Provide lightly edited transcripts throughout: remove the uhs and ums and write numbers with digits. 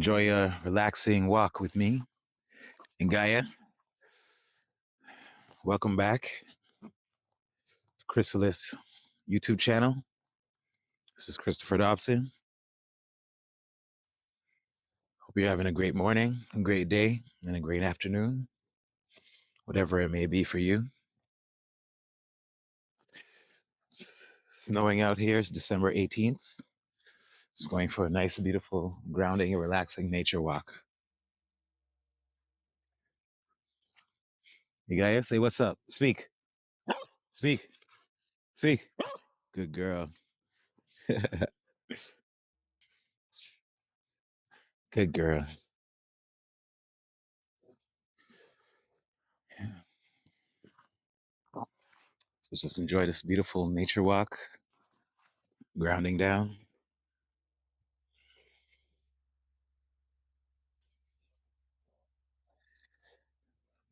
Enjoy a relaxing walk with me and Gaia. Welcome back to Chrysalis YouTube channel. This is Christopher Dobson. Hope you're having a great morning, a great day, and a great afternoon, whatever it may be for you. It's snowing out here. It's December 18th. Just going for a nice, beautiful, grounding and relaxing nature walk. Hey Gaia, say what's up. Speak. Speak. Speak. Good girl. Good girl. So just enjoy this beautiful nature walk, grounding down.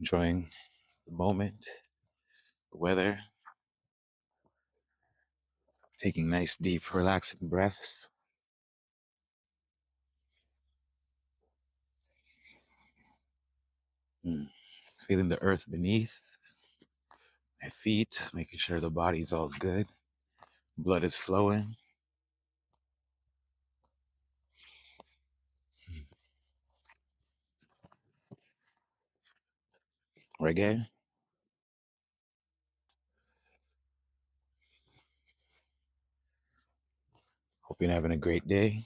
Enjoying the moment, the weather, taking nice, deep, relaxing breaths. Feeling the earth beneath my feet, making sure the body's all good. Blood is flowing. Reggae. Hope you're having a great day.